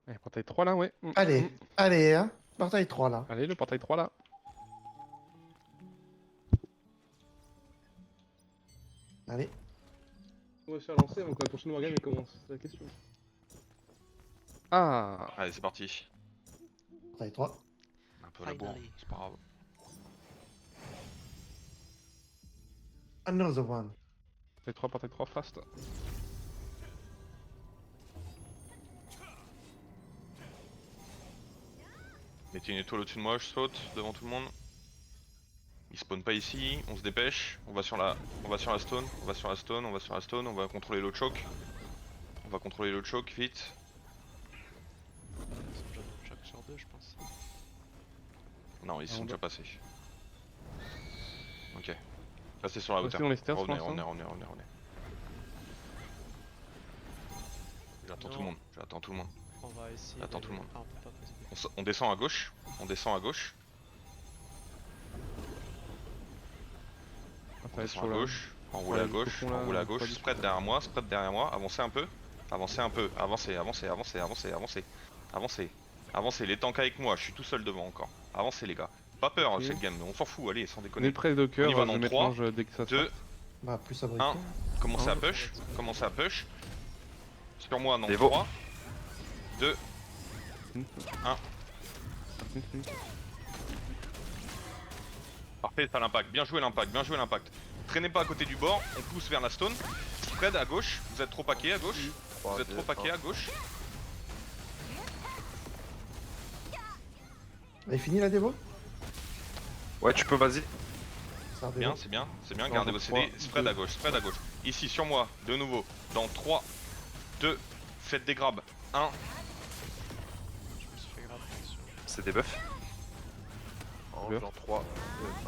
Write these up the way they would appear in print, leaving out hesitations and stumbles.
Allez, portail 3 là, ouais. Allez, allez, hein. Portail 3 là. Allez, le portail 3 là. Allez. On va se faire lancer avant que la prochaine wargame commence, c'est la question. Ah, Allez, c'est parti. Portail 3. Un peu la bourre, Finally. c'est pas grave. Another one. portail 3 fast. Mettez une étoile au-dessus de moi, je saute devant tout le monde. Il spawn pas ici, on se dépêche, on va sur la stone, on va sur la stone, on va sur la stone, on va contrôler l'autre choke. On va contrôler l'autre choke, vite. Ils sont déjà dans le choc sur 2, je pense. Non, ils Ah, sont on déjà doit- passés. Ok. Restez sur la Restez hauteur. dans les stairs pour Revenez, l'instant. revenez. J'attends Non. tout le monde, j'attends tout le monde. On va essayer. Attends, tout le monde. Ah, on peut pas poser. On descend à gauche, on descend à gauche, Ah, ça on va être descend chaud à là. gauche, enroulé Ouais, à le gauche, cocon, là, enroulé à pas gauche, du spread tout. derrière moi, avancez un peu, avancez un peu, avancez, avancez, les tanks avec moi, je suis tout seul devant encore. Avancez les gars, pas peur Ok. cette game, on s'en fout, allez, sans On est déconner. près de On cœur, y va je dans vais mettre 3, l'ange dès que ça 2, start. Bah, plus abrité. 1, commencez à Un. push, commencez à push. Sur moi dans Dévo. 3, 2, Hum. 1. Hum. Parfait, t'as l'impact, bien joué l'impact, bien joué l'impact. Traînez pas à côté du bord, on pousse vers la stone. Spread à gauche, vous êtes trop paqué à gauche. Vous êtes trop paqué à gauche. Elle est finie la dévo? Ouais, tu peux, vas-y. Ça va, Bien, dévo. c'est bien, Non, gardez dans vos CD. 3, Spread 2. à gauche, spread à gauche. Ici sur moi, de nouveau. Dans 3, 2, faites des grabs. 1, Je me suis fait grave sur. C'est des buffs. Buff. En 3,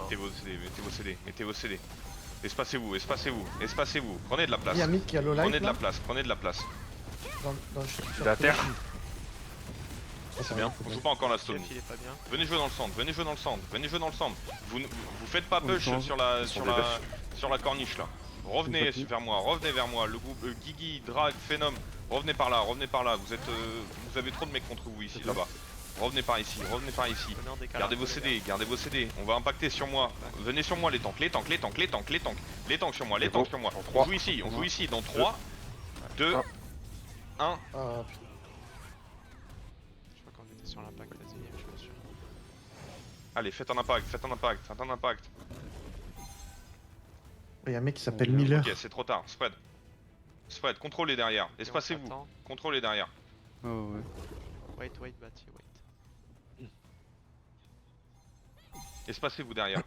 mettez vos CD, mettez vos CD, mettez vos CD. Espacez-vous, espacez-vous, espacez-vous. Prenez de la place. Il y a Mick qui a low life. Prenez de la là. place, prenez de la place. Sur la terre. C'est bien, on joue pas encore la stone. Jeff, il est pas bien. Venez jouer dans le centre, venez jouer dans le centre, venez jouer dans le centre. Vous faites pas On push change. sur la corniche là. Revenez Une vers moi, le groupe Guigui, Drag, Phenom, revenez par là, vous avez trop de mecs contre vous ici, là-bas. Revenez par ici, Venez en décalage. gardez vos CD, on va impacter sur moi. Venez sur moi les tanks sur moi, les tanks sur moi. On joue ici, dans 3, 2, 1. Ah, putain. Je crois qu'on était sur l'impact, vas-y, je me suis. Allez, faites un impact. Il y a un mec qui s'appelle Ok, Miller. Ok, c'est trop tard, spread, contrôlez derrière, espacez-vous, Attends. contrôlez derrière. Oh, ouais. Wait, Batty, wait. Espacez-vous derrière.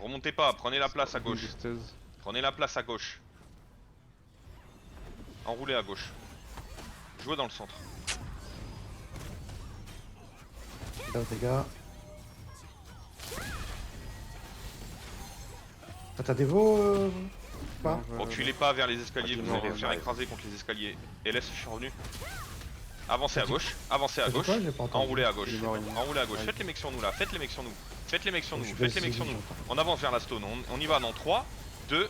Remontez pas, prenez la place à gauche. Stairs. Prenez la place à gauche. Enroulez à gauche. Jouez dans le centre. Là, les gars. Ah, t'as dévo pas? Non, je- Reculez pas vers les escaliers, vous non, allez vous faire j'arrive. écraser contre les escaliers. LS, je suis revenu. Avancez à gauche, T'as dit quoi? J'ai pas entendu. enroulez à gauche. Il est mort, il est mort. Enroulez à gauche, Ouais. faites les mecs sur nous là, faites les mecs sur nous. Faites les mecs sur nous, Je vais faites les mecs essayer, sur nous. j'entends. On avance vers la stone, on y va dans 3, 2,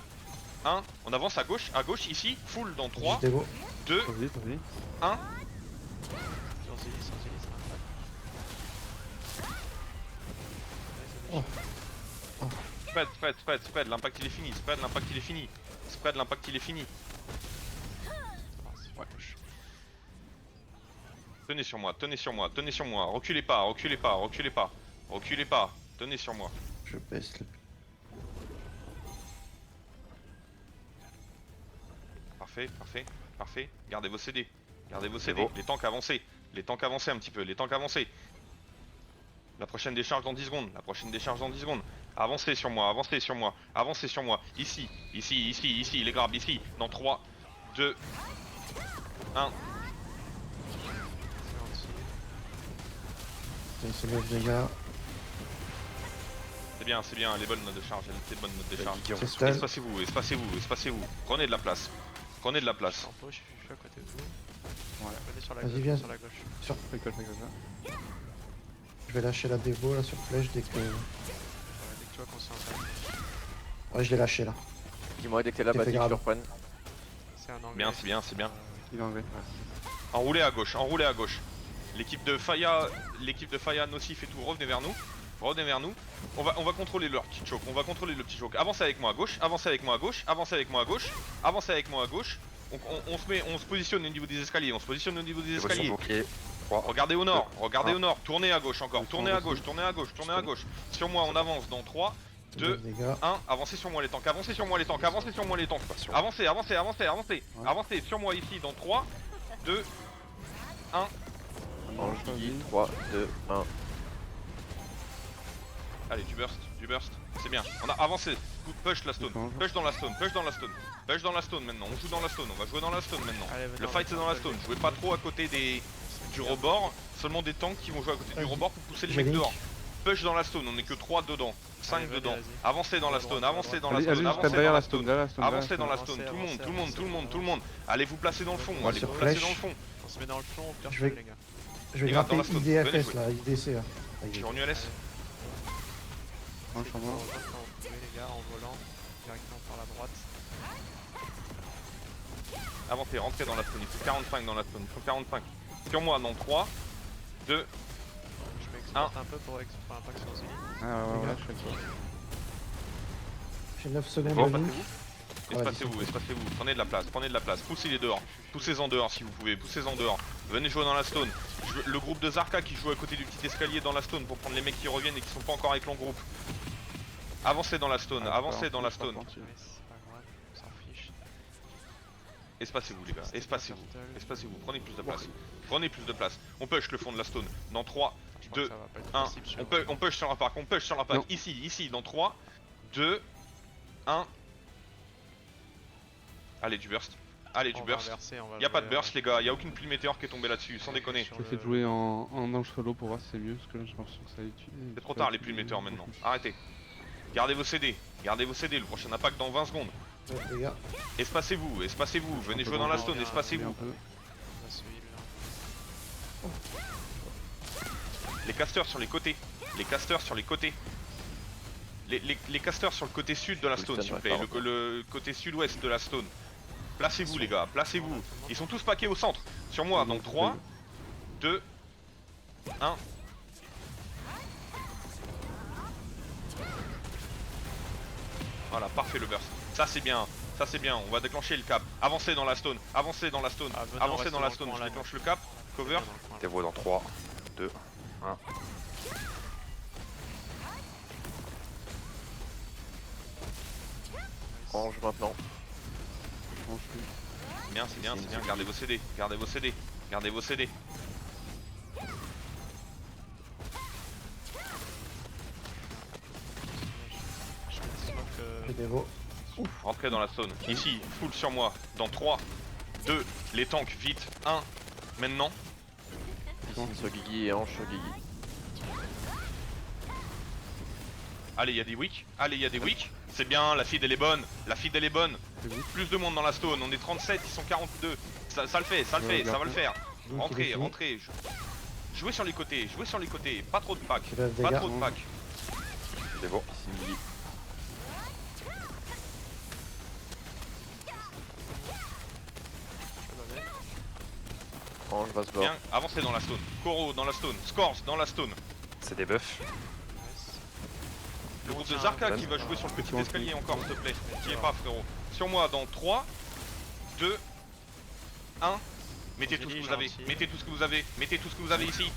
1. On avance à gauche, ici, full dans 3, J'ai dévo. 2, Vas-y, vas-y. 1. Sans Zilly, ça Oh. Spread, l'impact il est fini, spread, l'impact il est fini. Spread, l'impact il est fini. Ouais. Tenez sur moi, reculez pas, tenez sur moi. Je baisse le. Parfait, gardez vos CD, bon. les tanks avancés un petit peu, La prochaine décharge dans 10 secondes, Avancez sur moi, ici, les grabs, ici, dans 3, 2, 1. C'est se lève, les gars. C'est bien, elle est bonne notre décharge, C'est stun. Espacez-vous, prenez de la place. En push, je suis à côté de vous. Ouais. Venez sur la Vas-y, gauche, viens. sur la gauche. Fais quoi, là. Je vais lâcher la dévo là sur flèche dès que. Dès que tu vois qu'on s'est installé. Ouais, je l'ai lâché là. Dis-moi dès que t'es là, T'es Batty, fait je te grave. reprenne. C'est un anglais. Bien, c'est bien. Il est enlevé. Enroulez à gauche. L'équipe de Faya, Nocif et tout, revenez vers nous. Revenez vers nous. On va contrôler leur petit choke. On va contrôler le petit choke. Avancez avec moi à gauche. Avancez avec moi à gauche. Avancez avec moi à gauche. Avancez avec moi à gauche. On se positionne au niveau des escaliers. On se positionne au niveau des escaliers. Regardez au nord. Regardez au nord. Tournez à gauche encore. Tournez à gauche. Tournez à gauche. Tournez à gauche. Sur moi, on avance dans 3, 2, 1. Avancez sur moi les tanks. Avancez sur moi les tanks. Avancez sur moi les tanks. Avancez, avancez, avancez, avancez. Avancez sur moi ici dans 3, 2, 1. Ange Guigui, 3, 2, 1. Allez, du burst, c'est bien. On a avancé, push la stone, push dans la stone, push dans la stone, push dans la stone maintenant. On joue dans la stone, on va jouer dans la stone maintenant. Allez, venez, Le on fight va c'est dans la faire stone, le jouez pas trop à côté du rebord, seulement des tanks qui vont jouer à côté du rebord pour pousser les mecs dehors. Push dans la stone, on est que 3 dedans, 5 Allez, dedans. vas-y. Avancez dans la stone, avancez dans la Allez, stone, allez jusqu'à avancez derrière dans la la stone, stone. derrière la stone. Avancez dans la Avancez, stone, tout le monde, avancez, tout le monde, avancez, tout le monde, avancez. tout le monde. Allez vous placer dans le fond, Ouais, allez sur vous placer flèche. dans le fond. On se met dans le fond, on perd Je vais- les gars. Je vais Les gars, dans gratter la stone, venez IDFS jouer. là, IDC là. Je suis revenu à l'est. Un changement. On rejoint quand vous pouvez les gars, en volant directement par la droite. Avancez, rentrez dans la stone, il faut 45 dans la stone, il faut 45. Sur moi dans 3, 2, Je m'exporte un peu pour faire impact sur Zuli. Ah ouais, je fais le tour. J'ai 9 secondes Bon, de vie. espacez-vous, espacez-vous, prenez de la place, poussez-les dehors, poussez-en dehors si vous pouvez, poussez-en dehors, venez jouer dans la stone. Le groupe de Zarka qui joue à côté du petit escalier dans la stone pour prendre les mecs qui reviennent et qui sont pas encore avec leur groupe. Avancez dans la stone, avancez dans la stone. Ouais, c'est pas grave, on s'en fiche. Espacez-vous les gars, espacez-vous, espacez-vous, prenez plus de place, prenez plus de place. On push le fond de la stone dans 3, Je crois 2, que ça va pas être 1, possible sur on push sur la parc, on push sur la parc, Non. ici, dans 3, 2, 1. Allez du burst, allez du On va burst. inverser, on va Y'a pas de jouer, burst les gars, y'a aucune pluie météore qui est tombée là-dessus, sans déconner. sur J'essaie le- de jouer en ange solo pour voir si c'est mieux, parce que là j'ai l'impression que ça va tuer. C'est trop tard les pluies météores maintenant, arrêtez. Gardez vos CD, le prochain impact dans 20 secondes. Ouais, les gars, Espacez-vous, espacez-vous, venez jouer dans la stone, espacez-vous. On va se heal, là. Les casters sur les côtés, les casters sur les côtés. Les casters sur le côté sud de la stone s'il vous plaît, le côté sud-ouest de la stone. Placez-vous les gars, placez-vous. Ils sont tous paqués au centre. Sur moi, donc 3, 2, 1. Voilà, parfait le burst. Ça c'est bien, on va déclencher le cap. Avancez dans la stone, avancez dans la stone, Ah, venez, on avancez reste dans la dans le stone. coin, Je là, déclenche le cap, cover. Dans le coin, là. T'es dans 3, 2, 1. Ange maintenant. Bien, c'est bien, gardez vos CD, gardez vos CD, gardez vos CD. Je mets le smoke, j'ai des veaux. Rentrez dans la zone. Ici, full sur moi. Dans 3, 2, les tanks, vite. 1, maintenant. Ici sur Guigui et Ange sur Guigui. Allez, il y a des wicks. Allez, il y a des wicks. C'est bien, la feed elle est bonne. La feed elle est bonne. Plus de monde dans la stone. On est 37, ils sont 42. Ça le fait, ça va le faire. Rentrez, rentrez. Jouez sur les côtés, jouez sur les côtés. Pas trop de packs. Je lève des Pas gars. trop de packs. C'est bon, ici Guigui. Ange va se Bien, voir. avancez dans la stone. Koro dans la stone. Scores dans la stone. C'est des buffs. Le groupe de Zarka qui va jouer sur le petit escalier encore, s'il te plaît. N'y est pas, frérot. Sur moi, dans 3, 2, 1. Mettez tout ce que vous avez, mettez tout ce que vous avez, mettez tout ce que vous avez ici.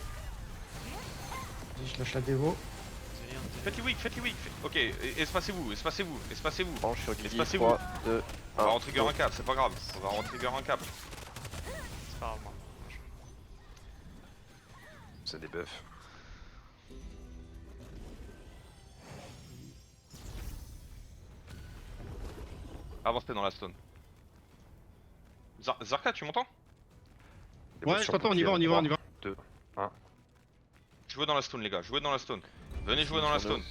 Je lâche la dévo. Faites les weak. Ok, espacez-vous, espacez-vous, espacez-vous. Ange sur Guigui, Espacez-vous. 3, 2, 1. On va retrigger un cap, c'est pas grave. On va retrigger un cap. C'est pas grave, moi. C'est des buffs. Avancez dans la stone. Zarka, tu m'entends? Des buffs sur Guigui, 2, 1. Jouez dans la stone, les gars, jouez dans la stone. Venez jouer dans la stone.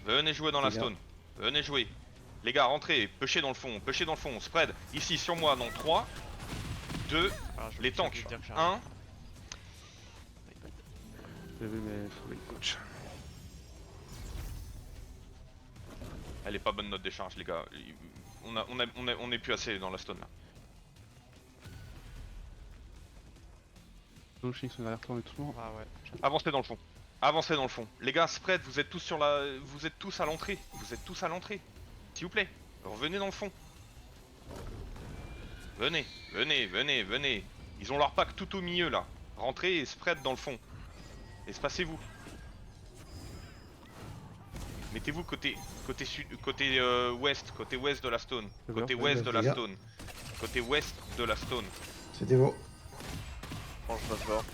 Venez jouer dans la stone. Venez jouer. Les gars, rentrez, pêchez dans le fond, spread. Ici, sur moi, dans 3, 2, Ah, je les vais tanks. dire que j'arrive. 1. Elle est pas bonne notre décharge, les gars. On est plus assez dans la stone là. Shinx sont derrière toi, mais tout le monde. Ah ouais. Avancez dans le fond. Avancez dans le fond. Les gars, spread, vous êtes tous sur la. Vous êtes tous à l'entrée. Vous êtes tous à l'entrée. S'il vous plaît, revenez dans le fond. Venez, venez, venez, venez. Ils ont leur pack tout au milieu là. Rentrez et spread dans le fond. Espacez-vous. Mettez-vous côté sud, côté côté ouest de la stone. Côté ouest de la stone. Côté ouest de la stone. C'est Devo. Mange passe bord.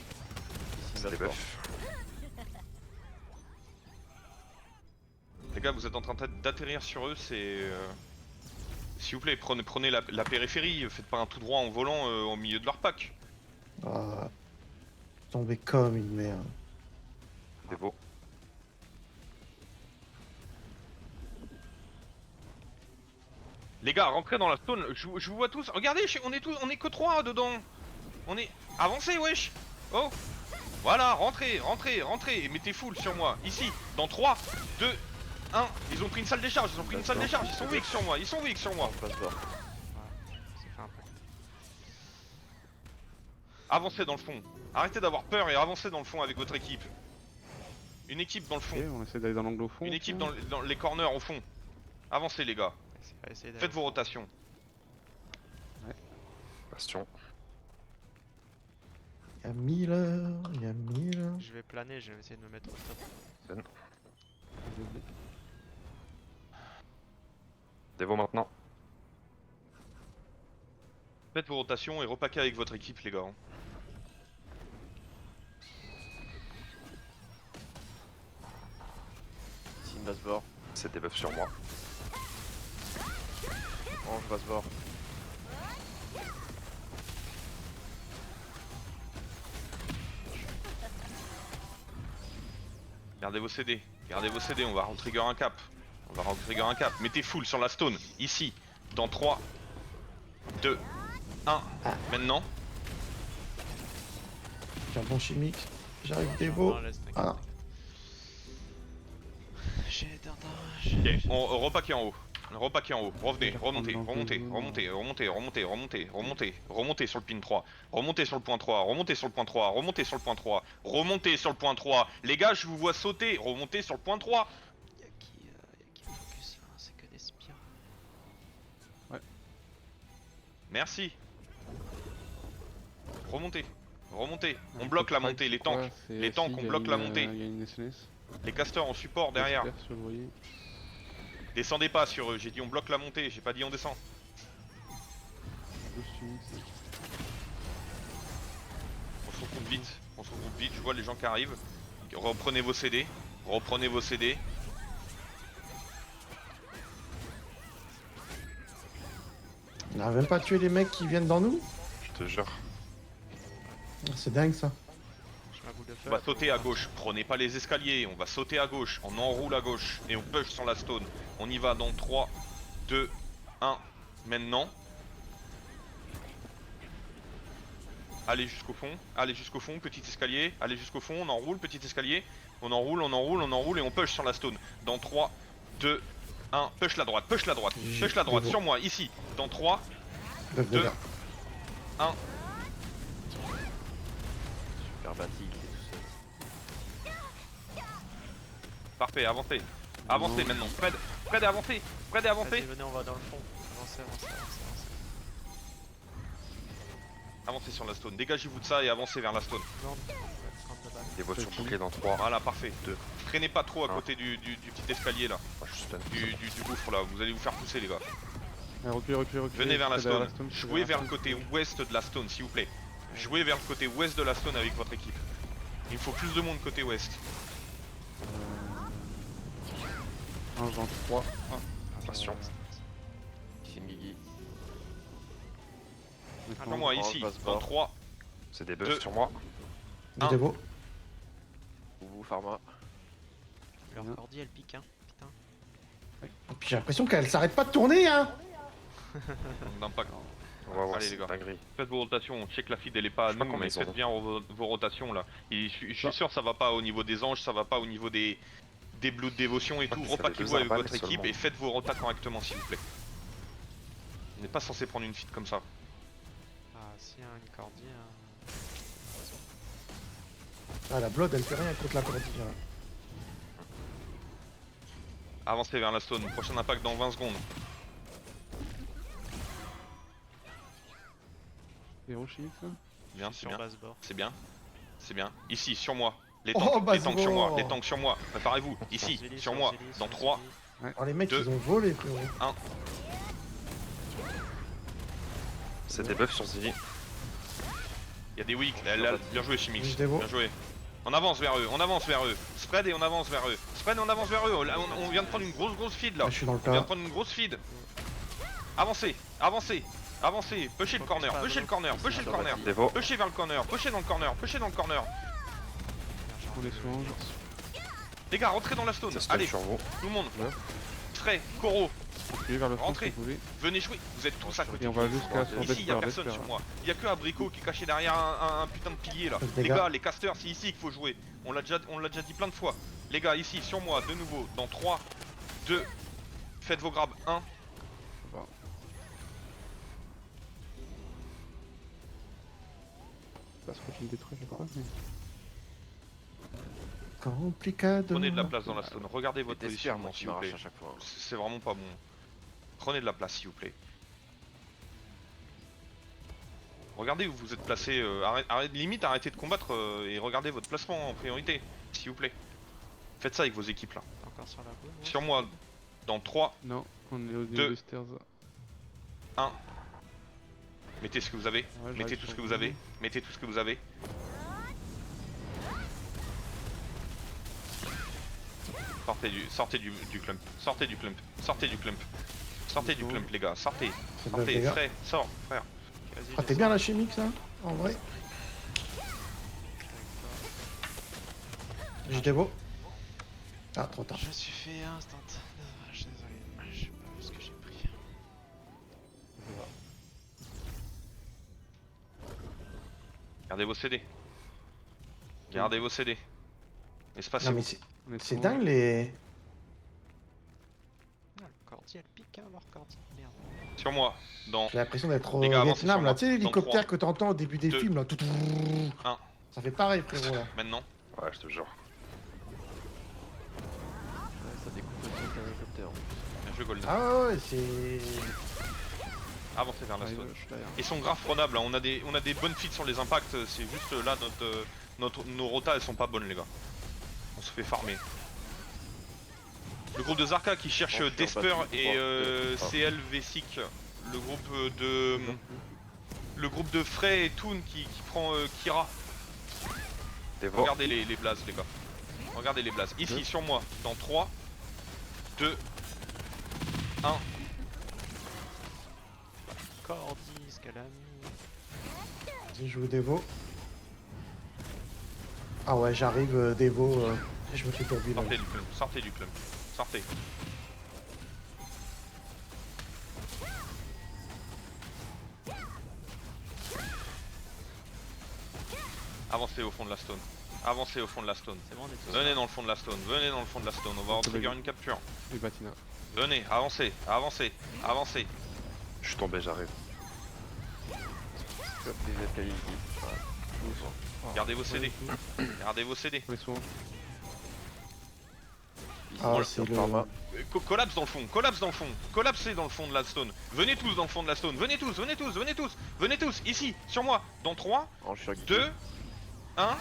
Ici, Les buffs. Les gars, vous êtes en train d'atterrir sur eux, c'est... S'il vous plaît, prenez la périphérie, faites pas un tout droit en volant au milieu de leur pack. Ah, tombé comme une merde. C'est beau. Les gars, rentrez dans la stone, je vous vois tous. Regardez, on est que 3 dedans. On est... Avancez, wesh. Oh. Voilà, rentrez, rentrez, rentrez. Et mettez full sur moi. Ici, dans 3, 2, 1. Ils ont pris une salle des charges, ils ont pris une salle des charges. Ils sont weak sur moi, ils sont weak sur moi. Passe bord. Ouais, ça fait un peu. Avancez dans le fond. Arrêtez d'avoir peur et avancez dans le fond avec votre équipe. Une équipe dans le fond. Ok, on essaie d'aller dans l'angle au fond. Une équipe dans les corners au fond. Avancez les gars. Essayez d'aller. Faites vos rotations. Bastion. Il y a 1000 heures, il y a 1000 heures. Je vais planer, je vais essayer de me mettre au top. Devo maintenant. Faites vos rotations et repaquez avec votre équipe les gars. Ici, une base bord. C'est des buffs sur moi. Mange base bord. Gardez vos CD, gardez vos CD, on va re-trigger un cap. On va re-trigger un cap. Mettez full sur la stone, ici, dans 3, 2, 1. Maintenant. J'ai un bon chimique. J'arrive Devo. Non, laisse, t'inquiète. Ah, J'ai éteint Ok, on repaquez en haut. Repaquez en haut, revenez, remontez, remontez, remontez, remontez, remontez, remontez, remontez, remontez sur le pin 3, remontez sur le point 3, remontez sur le point 3, remontez sur le point 3, remontez sur le point 3. Les gars, je vous vois sauter, remontez sur le point 3. Y'a qui focus là, c'est que des spires. Merci. Remontez, remontez. On bloque la montée, les tanks. Les tanks, on bloque la montée. Il y a une SNS. Les casters en support derrière. J'espère, si vous le voyez. Descendez pas sur eux, j'ai dit on bloque la montée, j'ai pas dit on descend. Deux Shinx. On se regroupe vite, on se regroupe vite, je vois les gens qui arrivent. Reprenez vos CD, reprenez vos CD. on n'arrive même pas à tuer les mecs qui viennent dans nous. Je te jure. C'est dingue ça. J'ai ma boule de feu. On va sauter à gauche, prenez pas les escaliers, on va sauter à gauche, on enroule à gauche et on push sur la stone. On y va dans 3, 2, 1, maintenant. Allez jusqu'au fond, petit escalier, allez jusqu'au fond, on enroule, petit escalier, on enroule, on enroule, on enroule et on push sur la stone. Dans 3, 2, 1, push la droite, push la droite, push la droite, sur moi, ici, dans 3, Buff de 2, l'air. 1. Super bâti, il est tout seul. Parfait, avancez. Avancez maintenant. Fred est avancé. Fred est avancé. Vas-y, venez, on va dans le fond. Avancez, avancez, avancez, avancez. Avancez sur la stone. Dégagez-vous de ça et avancez vers la stone. Grande, ouais, grande de balle. Devo sur bouclier dans 3. Voilà, parfait. 2. Traînez pas trop à Un. côté du petit escalier là. Moi je suis stun. Du gouffre là. Vous allez vous faire pousser les gars. Reculez, reculez, reculez. Venez vers la Derrière stone. stone, Jouez vers le stone. côté ouest de la stone s'il vous plaît. Jouez vers le côté ouest de la stone avec votre équipe. Il faut plus de monde côté ouest. Un, j'en 3. Bastion. Ici, Migi. Sur moi on ici. passe Dans bord. 3. C'est des buffs 2. sur moi. Du Un. Devo. Ou Pharma. Leur cordi elle pique hein, putain. Et puis j'ai l'impression qu'elle s'arrête pas de tourner hein. D'impact. On va voir, Allez, c'est les gars. dinguerie. Faites vos rotations, check la feed elle est pas à Je sais pas nous, combien mais ils en faites ont. bien vos rotations là. Et je suis sûr ça va pas au niveau des anges, ça va pas au niveau des bleus de dévotion et crois tout. que ça fait Repaquez-vous deux avec arbales votre équipe seulement. et faites vos rotas correctement s'il vous plaît. On n'est pas censé prendre une feed comme ça. Ah, si, hein, une cordi. Ah, la Blood, elle fait rien contre la cordille. Là. Avancez vers la stone, prochain impact dans 20 secondes. Zéro chiffre. Bien, c'est Sur bien. base bord. C'est bien. C'est bien. Ici, sur moi. Les Oh, tanks, bah, les tanks c'est sur moi, bon. les tanks sur moi. Préparez-vous. Ici, Zélie, sur moi. Zélie, Dans sur 3, Zélie. Oh, les mecs, Deux. ils ont volé, frérot. C'est des buffs sur Zilly. il y a des weak. Bien joué, Chimix. Je dévo. Bien joué. On avance vers eux, on avance vers eux. Spread et on avance vers eux. Spread et on avance vers eux. On vient de prendre une grosse feed là. Ah, je suis dans le On vient de tas. prendre une grosse feed. Avancez, avancez, avancez. Pushez le corner, pushez le corner, pushez le corner. Devo. Pushez vers le corner, pushez dans le corner, pushez dans le corner. On les soins. Les gars, rentrez dans la stone. Ça stun Allez, sur vous. tout le monde. Ouais. Frey, Koro, Appuyez vers le front si Rentrez. vous voulez. venez jouer. Vous êtes tous à côté. Et on va jusqu'à sur Ici, y a Vesper. personne Vesper. sur moi. Y a que Abrico qui est caché derrière un putain de pilier là. Les Les gars. gars, les casters, c'est ici qu'il faut jouer. On l'a déjà dit plein de fois. Les gars, ici, sur moi, de nouveau, dans 3, 2, faites vos grabs. 1. Parce que je me détruis, je crois. Mais... Complicado. Prenez de la place dans la stone. Regardez votre T'espères, positionnement, moi, s'il qui vous m'arrache plaît. à chaque fois. C'est vraiment pas bon. Prenez de la place, s'il vous plaît. Regardez où vous êtes placé. Limite, arrêtez de combattre et regardez votre placement en priorité, s'il vous plaît. Faites ça avec vos équipes là. Encore sur la boue. Sur moi, dans 3, Non, on est au niveau Deux. des stairs. 1. Mettez ce que vous avez. Ouais, Mettez j'arrive tout ce sur que vous. vous avez. Mettez tout ce que vous avez. Sortez du clump. Sortez du clump. Sortez du clump. Sortez du clump, les gars. Sortez. C'est bon, Sortez. les gars. Frère, sors, frère. Vas-y, Ah, t'es descends. bien la chimique, ça en vrai. J'ai dévo. Ah, trop tard. Je me suis fait instant. Je suis désolé. Je sais pas ce que j'ai pris. Gardez vos CD. Gardez vos CD. Non, Espacez-vous. mais c'est On est c'est trop- dingue les. Le cordi, elle pique, hein, leur cordi. Merde. Sur moi, dans J'ai l'impression d'être au Les gars, avancez Vietnam sur là. moi. Tu sais l'hélicoptère que t'entends au début des Deux. films là. Tout. Un. Ça fait pareil, frérot là. maintenant. Ouais, je te jure. Ouais, ça découpe le truc à l'hélicoptère. Bien joué, Golden. Ah ouais, c'est. Avancez vers la J'arrive, stone. je suis derrière. Ils sont grave prenables, hein. on a des bonnes feeds sur les impacts, c'est juste là nos rotas elles sont pas bonnes les gars. On se fait farmer. Le groupe de Zarka qui cherche Bon, je suis Desper en bas, et 3, 2, CL Vesic. Le groupe de Frey et Toon qui prend Kira. Devo. Regardez les blazes les gars. Regardez les blazes. Ici sur moi, dans 3, 2, 1. Cordi, Scalami. Vas-y, je joue Devo. Ah ouais, j'arrive Devo. Je me fais tourner là. Sortez du clump, sortez du clump. Sortez. Avancez au fond de la stone. Avancez au fond de la stone. C'est bon, on est tous. Venez dans le fond de la stone. Venez dans le fond de la stone. On va en trigger une capture. Les Batina. Venez, avancez, avancez, avancez. Je suis tombé, j'arrive. Top les escaliers ici. Gardez vos CD. Gardez vos CD. On les soins. Ah, Voilà. c'est le. Collapse dans le fond, collapse dans le fond, collapsez dans le fond de la stone. Venez tous dans le fond de la stone, venez tous, venez tous, venez tous, venez tous, ici, sur moi, dans 3, Oh, je suis 2, 1.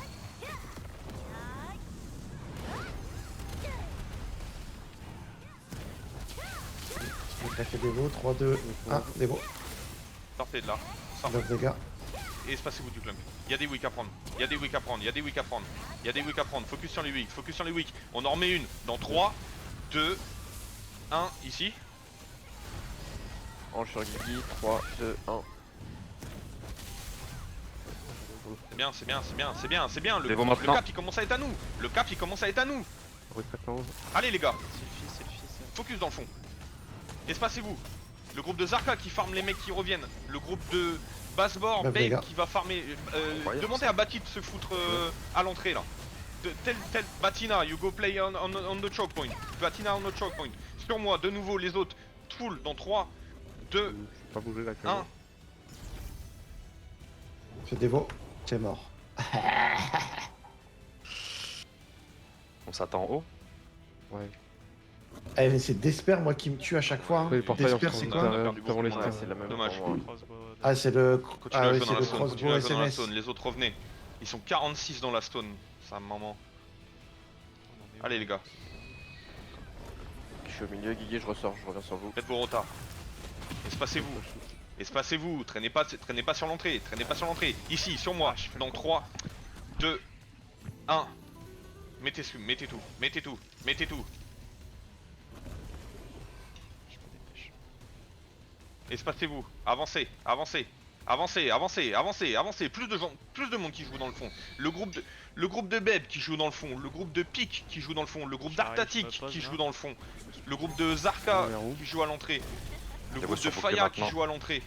J'ai fait Devo. 3, 2, 1. Devo. Sortez de là, sortez 9 dégâts. et espacez-vous du clump. Il y a des wicks à prendre, il y a des wicks à prendre, il y a des wicks à prendre, il y a des wicks à prendre. Focus sur les wicks, focus sur les wicks. On en remet une dans 3, 2, 1, ici. Oh, je suis Guigui. 3, 2, 1. C'est bien, c'est bien, c'est bien, c'est bien, c'est bien. Le Devo maintenant. cap il commence à être à nous. Le cap il commence à être à nous. Retraite en haut. Allez les gars, C'est le fils. focus dans le fond. Espacez-vous. Le groupe de Zarka qui farme les mecs qui reviennent. Le groupe de Bassbord, Bah, les Babe gars. qui va farmer. Incroyable, Demandez à Bati de se foutre à l'entrée là. Tel Batina, you go play on the choke point. Batina on the choke point. Sur moi, de nouveau les autres. Full dans 3, 2, Je vais pas bouger là. 1. Fais Devo. C'est mort. On s'attend en haut. Ouais. Eh, mais c'est Desper, moi, qui me tue à chaque fois. Hein. Ouais, le portail Desper, en c'est on quoi a perdu Devant beaucoup les de monde. Ouais, stars. c'est la même Dommage. pour moi. Ah, c'est le. Continue Ah à oui, jouer c'est dans le la stone, continue crossbow à jouer dans la SMS. stone. Les autres revenez. Ils sont 46 dans la stone. C'est un moment. Allez les gars, Je suis au milieu, Guigui, je ressors, je reviens sur vous. faites vos rotas. Espacez-vous. Espacez-vous. Traînez pas sur l'entrée. Traînez pas sur l'entrée. Ici, sur moi. Dans 3, 2, 1. Mettez tout. Mettez tout. Mettez tout. Espacez-vous. Avancez. Plus de gens, plus de monde qui joue dans le fond. Le groupe de Beb qui joue dans le fond. Le groupe de Pic qui joue dans le fond. Le groupe d'Artatic qui joue dans le fond. Le groupe de Zarka qui joue à l'entrée. Le Les groupe voix de sont bouclées Faya qui maintenant. joue à l'entrée.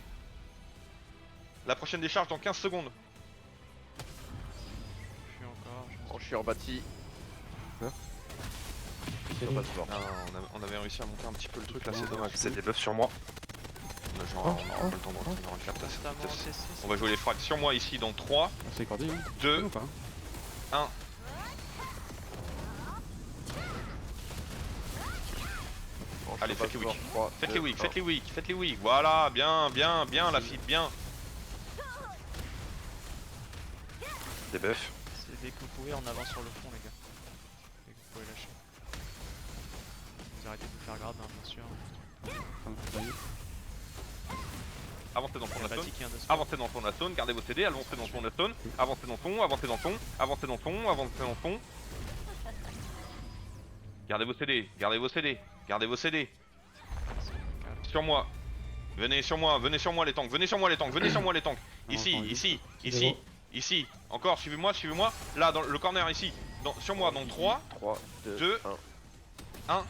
La prochaine décharge dans 15 secondes. Je suis en bâti. C'est Pas de mort. Ah, on avait réussi à monter un petit peu le truc là, c'est dommage. C'est des buffs sur moi. On aura pas le temps de rentrer dans le captage. On va jouer les frags sur moi ici dans 3, C'est cordé, hein 2, ou pas 1. Allez, faites les wicks. Faites les wicks. Voilà, bien, la fille, bien. Des buffs. C'est dès que vous pouvez, on avance sur le fond, les gars. Dès que vous pouvez lâcher. Vous arrêtez de vous faire grave, hein, bien sûr. Avancez dans le fond de la zone. Fatigué, un de Avancez dans le fond de la zone, gardez vos CD, avancez dans le fond de la zone. Avancez dans ton, avancez dans ton, avancez dans ton, avancez dans ton. Gardez vos CD, gardez vos CD, gardez vos CD. Sur moi. Venez sur moi les tanks, venez sur moi les tanks. Ici. Encore, suivez-moi. Là, dans le corner ici. Sur moi, dans 3, 3, 2, 2, 1. 1.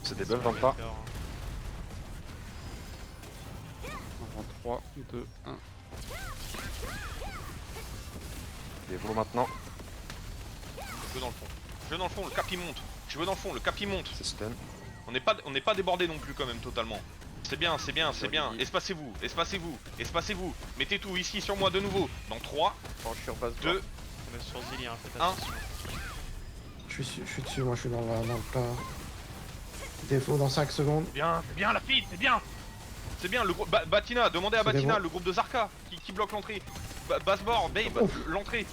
C'est des buffs dans le pas. En 3, 2, 1. Des veaux maintenant. Je veux dans le fond, le cap il monte. Je veux dans le fond, le cap il monte. C'est stun. On n'est pas débordé non plus quand même totalement. C'est bien. Espacez-vous. Mettez tout ici sur moi de nouveau. Dans 3, Je suis en base 2, On est sur Zilli, hein, faites Un. attention. Je suis dessus, moi, je suis dans le plat. Défaut dans 5 secondes. c'est bien la fille, c'est bien. C'est bien, le groupe. Batina, demandez à C'est Batina, bon. le groupe de Zarka qui bloque l'entrée. Bassbord, Babe, l'entrée,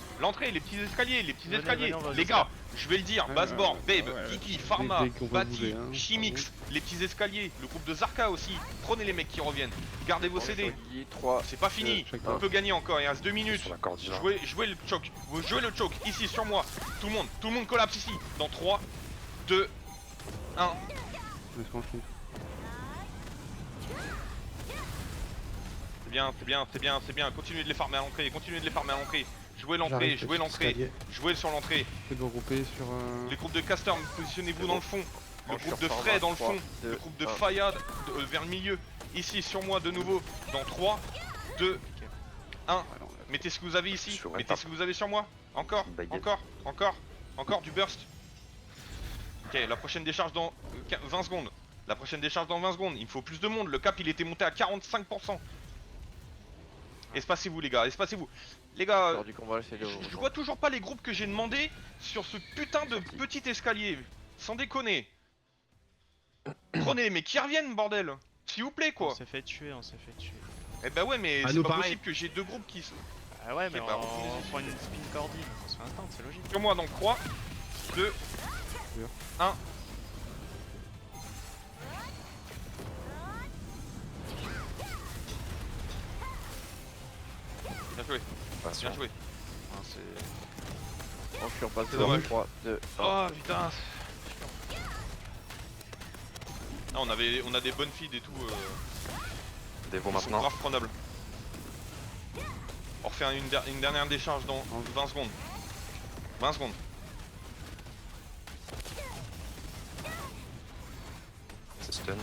les petits escaliers, Venez, on va les juste gars, je vais le dire, Bassbord, Babe, ouais. Kiki, Pharma, Dès qu'on va bouger, Bati, hein, Chimix, les petits escaliers, le groupe de Zarka aussi, prenez les mecs qui reviennent, gardez vos CD, 3. c'est pas fini, chacun. on peut gagner encore, il reste 2 minutes, Sur la cordillère. jouez le choke, ici sur moi, tout le monde collapse ici, dans 3, 2, 1, Laisse-moi finir. c'est bien, continuez de les farmer à l'entrée, jouez l'entrée, J'arrive, petit escalier. jouez sur l'entrée. Faites vous regrouper sur. Les groupes de casters, positionnez-vous dans le fond. Le je groupe suis de en Fray dans le format, fond. 3, Le 2, groupe de 1. Faya vers le milieu. Ici sur moi de nouveau. Dans 3, 2, 1. Mettez ce que vous avez ici. Je ferai Mettez pas. ce que vous avez sur moi. Encore, Baguette. encore du burst. Ok, la prochaine décharge dans 20 secondes. Il me faut plus de monde. Le cap il était monté à 45%. Espacez-vous les gars, Les gars, Lors du combat, c'est le. je vois toujours pas les groupes que j'ai demandé sur ce putain de petit escalier. Sans déconner. Prenez les mecs qui reviennent, bordel. S'il vous plaît, On quoi. s'est fait tuer. Eh bah ouais, mais Ah, c'est nous, pas pareil. possible que j'ai 2 groupes qui sont Ah ouais, mais Ok, bah, on prend une spin cordine. On se fait un temps, c'est logique. sur moi dans 3, 2, 1. Bien joué, Attention. bien joué. Ah, c'est... Je suis en base C'est dommage. 3, 2, 1. Oh putain. Ah, on a des bonnes feeds et tout. Des veaux Ils sont maintenant. grave prenables. On refait une dernière décharge dans 20 secondes. 20 secondes. C'est stun.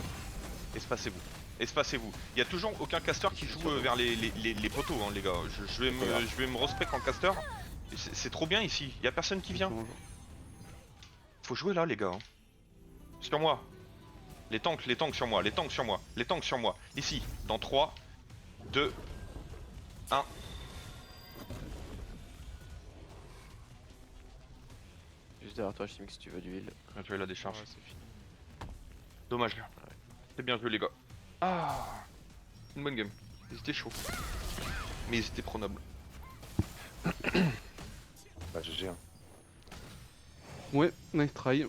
Espacez-vous. Il y a toujours aucun caster qui joue vers les poteaux, hein, les gars. Je vais me respect en caster. C'est trop bien ici. Il y a personne qui vient. Faut jouer là, les gars. hein. Sur moi. Les tanks sur moi. Ici, dans 3, 2, 1. derrière toi, Chimique, si tu veux du heal. Ah, tu as la décharge. Ouais, c'est fini. Dommage. C'est bien joué les gars. Ah, une bonne game. Ils étaient chauds. Mais ils étaient prenables. Bah GG hein. Ouais, nice try.